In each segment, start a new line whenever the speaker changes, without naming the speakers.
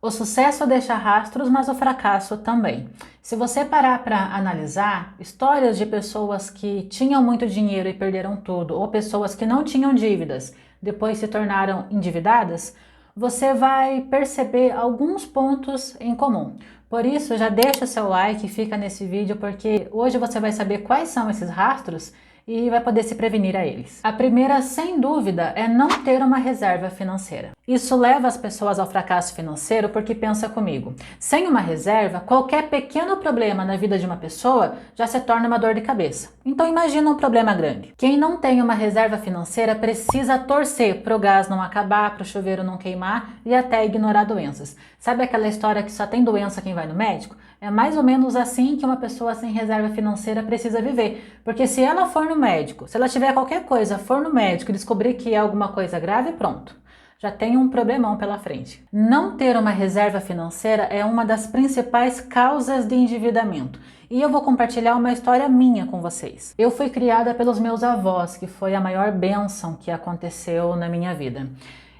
O sucesso deixa rastros, mas o fracasso também. Se você parar para analisar histórias de pessoas que tinham muito dinheiro e perderam tudo, ou pessoas que não tinham dívidas, depois se tornaram endividadas, você vai perceber alguns pontos em comum. Por isso, já deixa seu like e fica nesse vídeo, porque hoje você vai saber quais são esses rastros e vai poder se prevenir a eles. A primeira, sem dúvida, é não ter uma reserva financeira. Isso leva as pessoas ao fracasso financeiro porque pensa comigo, sem uma reserva, qualquer pequeno problema na vida de uma pessoa já se torna uma dor de cabeça. Então imagina um problema grande. Quem não tem uma reserva financeira precisa torcer para o gás não acabar, para o chuveiro não queimar e até ignorar doenças. Sabe aquela história que só tem doença quem vai no médico? É mais ou menos assim que uma pessoa sem reserva financeira precisa viver, porque se ela for no médico, se ela tiver qualquer coisa, for no médico e descobrir que é alguma coisa grave, pronto, já tem um problemão pela frente. Não ter uma reserva financeira é uma das principais causas de endividamento. E eu vou compartilhar uma história minha com vocês. Eu fui criada pelos meus avós, que foi a maior bênção que aconteceu na minha vida.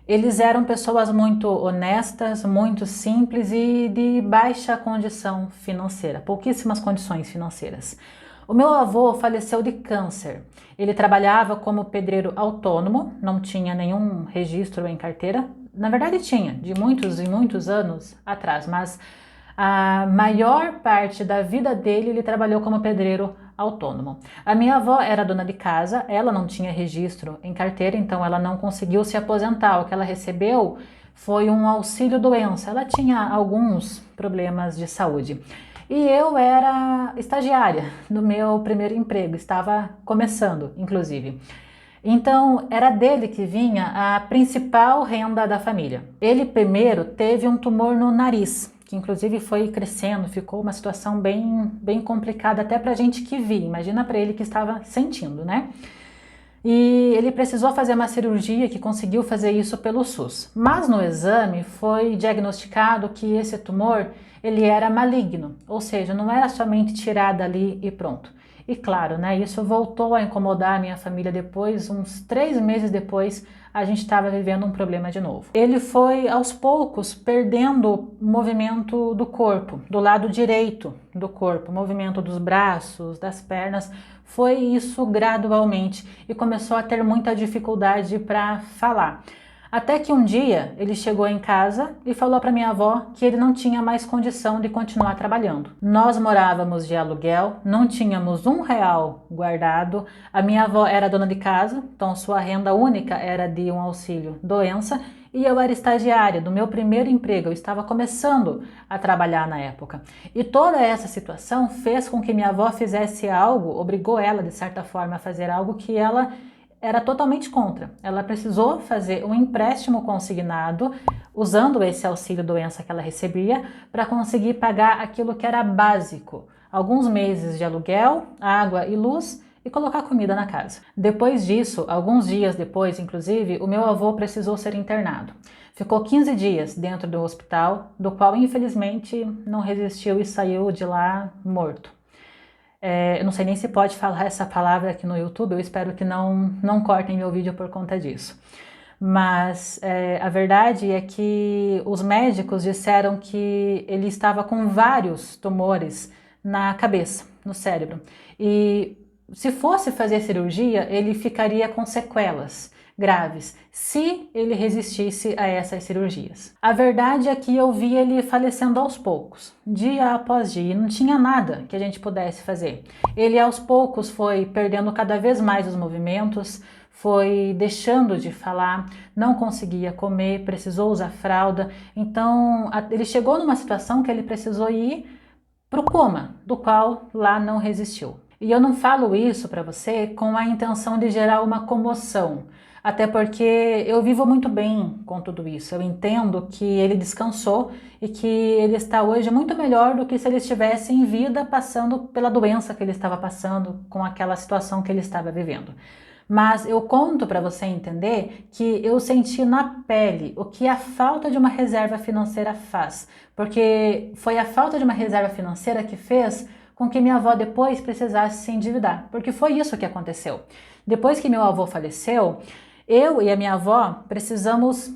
Eles eram pessoas muito honestas, muito simples e de baixa condição financeira, pouquíssimas condições financeiras. O meu avô faleceu de câncer. Ele trabalhava como pedreiro autônomo, não tinha nenhum registro em carteira. Na verdade tinha, de muitos e muitos anos atrás, mas a maior parte da vida dele ele trabalhou como pedreiro autônomo. A minha avó era dona de casa, ela não tinha registro em carteira, então ela não conseguiu se aposentar. O que ela recebeu foi um auxílio doença. Ela tinha alguns problemas de saúde. E eu era estagiária no meu primeiro emprego, estava começando, inclusive. Então, era dele que vinha a principal renda da família. Ele primeiro teve um tumor no nariz, que inclusive foi crescendo, ficou uma situação bem complicada até para a gente que via, imagina para ele que estava sentindo, né? E ele precisou fazer uma cirurgia que conseguiu fazer isso pelo SUS. Mas no exame foi diagnosticado que esse tumor ele era maligno, ou seja, não era somente tirado ali e pronto. E claro, né, isso voltou a incomodar a minha família depois, uns 3 meses depois, a gente estava vivendo um problema de novo. Ele foi aos poucos perdendo o movimento do corpo, do lado direito do corpo, movimento dos braços, das pernas, foi isso gradualmente e começou a ter muita dificuldade para falar. Até que um dia ele chegou em casa e falou para minha avó que ele não tinha mais condição de continuar trabalhando. Nós morávamos de aluguel, não tínhamos R$ 1 guardado. A minha avó era dona de casa, então sua renda única era de um auxílio doença e eu era estagiária do meu primeiro emprego, eu estava começando a trabalhar na época. E toda essa situação fez com que minha avó fizesse algo, obrigou ela de certa forma a fazer algo que ela era totalmente contra. Ela precisou fazer um empréstimo consignado, usando esse auxílio doença que ela recebia, para conseguir pagar aquilo que era básico. Alguns meses de aluguel, água e luz e colocar comida na casa. Depois disso, alguns dias depois, inclusive, o meu avô precisou ser internado. Ficou 15 dias dentro do hospital, do qual infelizmente não resistiu e saiu de lá morto. Eu não sei nem se pode falar essa palavra aqui no YouTube, eu espero que não cortem meu vídeo por conta disso. Mas a verdade é que os médicos disseram que ele estava com vários tumores na cabeça, no cérebro. E se fosse fazer cirurgia, ele ficaria com sequelas graves, se ele resistisse a essas cirurgias. A verdade é que eu vi ele falecendo aos poucos, dia após dia, e não tinha nada que a gente pudesse fazer. Ele aos poucos foi perdendo cada vez mais os movimentos, foi deixando de falar, não conseguia comer, precisou usar fralda, então ele chegou numa situação que ele precisou ir para o coma, do qual lá não resistiu. E eu não falo isso para você com a intenção de gerar uma comoção, até porque eu vivo muito bem com tudo isso. Eu entendo que ele descansou e que ele está hoje muito melhor do que se ele estivesse em vida passando pela doença que ele estava passando, com aquela situação que ele estava vivendo. Mas eu conto para você entender que eu senti na pele o que a falta de uma reserva financeira faz, porque foi a falta de uma reserva financeira que fez com que minha avó depois precisasse se endividar, porque foi isso que aconteceu. Depois que meu avô faleceu, eu e a minha avó precisamos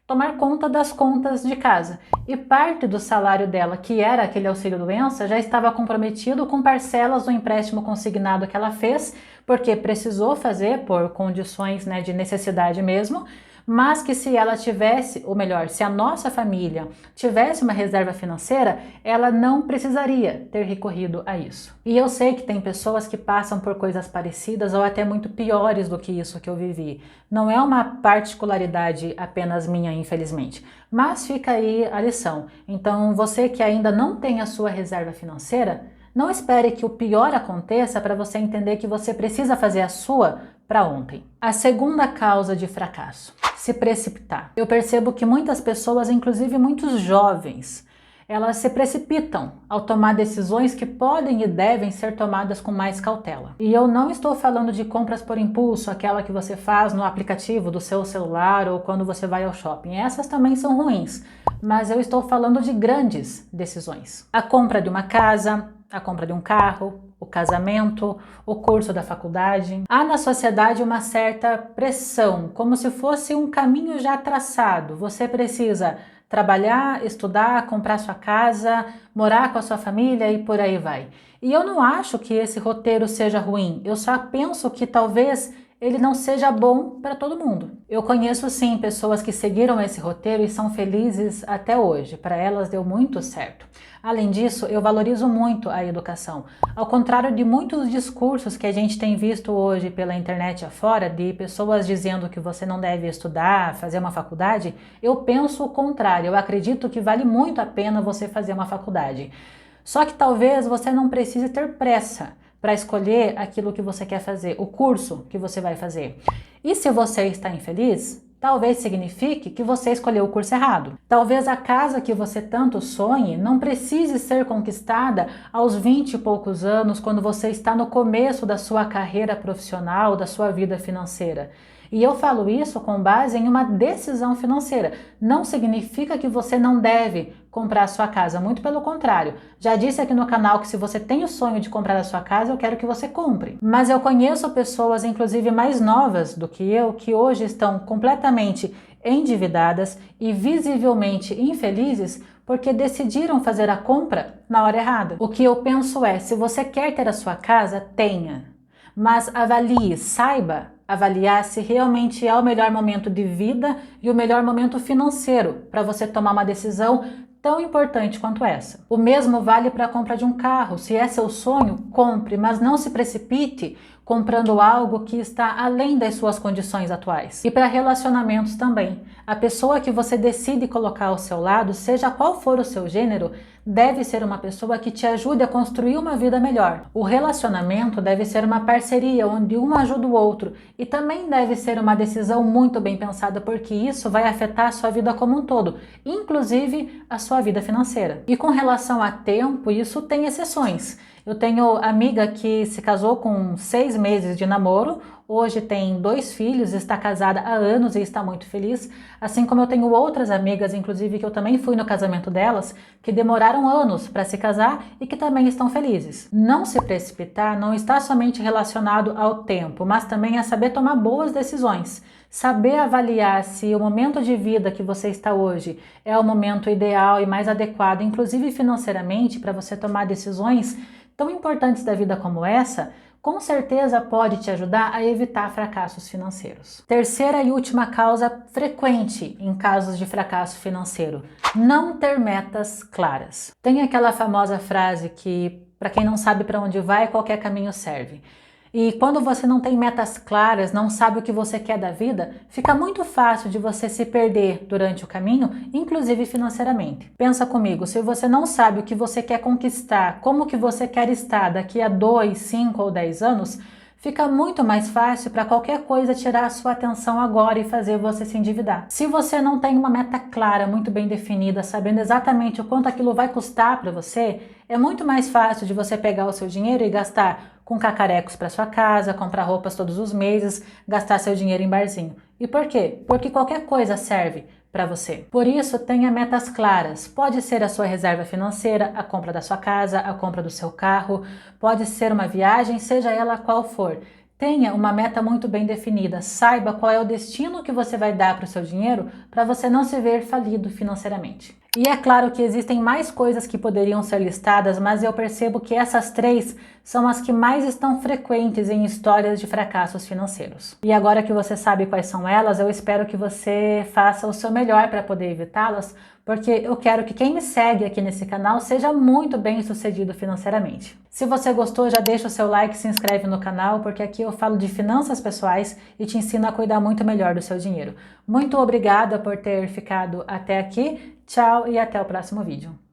tomar conta das contas de casa. E parte do salário dela, que era aquele auxílio-doença, já estava comprometido com parcelas do empréstimo consignado que ela fez, porque precisou fazer por condições, né, de necessidade mesmo, mas que se ela tivesse, ou melhor, se a nossa família tivesse uma reserva financeira, ela não precisaria ter recorrido a isso. E eu sei que tem pessoas que passam por coisas parecidas ou até muito piores do que isso que eu vivi. Não é uma particularidade apenas minha, infelizmente, mas fica aí a lição. Então, você que ainda não tem a sua reserva financeira, não espere que o pior aconteça para você entender que você precisa fazer a sua para ontem. A segunda causa de fracasso: se precipitar. Eu percebo que muitas pessoas, inclusive muitos jovens, elas se precipitam ao tomar decisões que podem e devem ser tomadas com mais cautela. E eu não estou falando de compras por impulso, aquela que você faz no aplicativo do seu celular ou quando você vai ao shopping. Essas também são ruins, mas eu estou falando de grandes decisões. A compra de uma casa, a compra de um carro, o casamento, o curso da faculdade. Há na sociedade uma certa pressão, como se fosse um caminho já traçado. Você precisa trabalhar, estudar, comprar sua casa, morar com a sua família e por aí vai. E eu não acho que esse roteiro seja ruim, eu só penso que talvez ele não seja bom para todo mundo. Eu conheço sim pessoas que seguiram esse roteiro e são felizes até hoje. Para elas deu muito certo. Além disso, eu valorizo muito a educação. Ao contrário de muitos discursos que a gente tem visto hoje pela internet afora, de pessoas dizendo que você não deve estudar, fazer uma faculdade, eu penso o contrário. Eu acredito que vale muito a pena você fazer uma faculdade. Só que talvez você não precise ter pressa para escolher aquilo que você quer fazer, o curso que você vai fazer. E se você está infeliz, talvez signifique que você escolheu o curso errado. Talvez a casa que você tanto sonhe não precise ser conquistada aos 20 e poucos anos, quando você está no começo da sua carreira profissional, da sua vida financeira. E eu falo isso com base em uma decisão financeira. Não significa que você não deve comprar a sua casa, muito pelo contrário. Já disse aqui no canal que se você tem o sonho de comprar a sua casa, eu quero que você compre. Mas eu conheço pessoas, inclusive mais novas do que eu, que hoje estão completamente endividadas e visivelmente infelizes porque decidiram fazer a compra na hora errada. O que eu penso é, se você quer ter a sua casa, tenha. Mas avalie, saiba avaliar se realmente é o melhor momento de vida e o melhor momento financeiro para você tomar uma decisão tão importante quanto essa. O mesmo vale para a compra de um carro. Se é seu sonho, compre, mas não se precipite comprando algo que está além das suas condições atuais. E para relacionamentos também. A pessoa que você decide colocar ao seu lado, seja qual for o seu gênero, deve ser uma pessoa que te ajude a construir uma vida melhor. O relacionamento deve ser uma parceria onde um ajuda o outro e também deve ser uma decisão muito bem pensada, porque isso vai afetar a sua vida como um todo, inclusive a sua vida financeira. E com relação a tempo, isso tem exceções. Eu tenho amiga que se casou com 6 meses de namoro, hoje tem 2 filhos, está casada há anos e está muito feliz, assim como eu tenho outras amigas, inclusive que eu também fui no casamento delas, que demoraram anos para se casar e que também estão felizes. Não se precipitar não está somente relacionado ao tempo, mas também a saber tomar boas decisões. Saber avaliar se o momento de vida que você está hoje é o momento ideal e mais adequado, inclusive financeiramente, para você tomar decisões tão importantes da vida como essa, com certeza pode te ajudar a evitar fracassos financeiros. Terceira e última causa frequente em casos de fracasso financeiro: não ter metas claras. Tem aquela famosa frase que, para quem não sabe para onde vai, qualquer caminho serve. E quando você não tem metas claras, não sabe o que você quer da vida, fica muito fácil de você se perder durante o caminho, inclusive financeiramente. Pensa comigo, se você não sabe o que você quer conquistar, como que você quer estar daqui a 2, 5 ou 10 anos, fica muito mais fácil para qualquer coisa tirar a sua atenção agora e fazer você se endividar. Se você não tem uma meta clara, muito bem definida, sabendo exatamente o quanto aquilo vai custar para você, é muito mais fácil de você pegar o seu dinheiro e gastar com cacarecos para sua casa, comprar roupas todos os meses, gastar seu dinheiro em barzinho. E por quê? Porque qualquer coisa serve para você. Por isso, tenha metas claras. Pode ser a sua reserva financeira, a compra da sua casa, a compra do seu carro, pode ser uma viagem, seja ela qual for. Tenha uma meta muito bem definida, saiba qual é o destino que você vai dar para o seu dinheiro para você não se ver falido financeiramente. E é claro que existem mais coisas que poderiam ser listadas, mas eu percebo que essas 3 são as que mais estão frequentes em histórias de fracassos financeiros. E agora que você sabe quais são elas, eu espero que você faça o seu melhor para poder evitá-las, porque eu quero que quem me segue aqui nesse canal seja muito bem sucedido financeiramente. Se você gostou, já deixa o seu like e se inscreve no canal, porque aqui eu falo de finanças pessoais e te ensino a cuidar muito melhor do seu dinheiro. Muito obrigada por ter ficado até aqui. Tchau e até o próximo vídeo.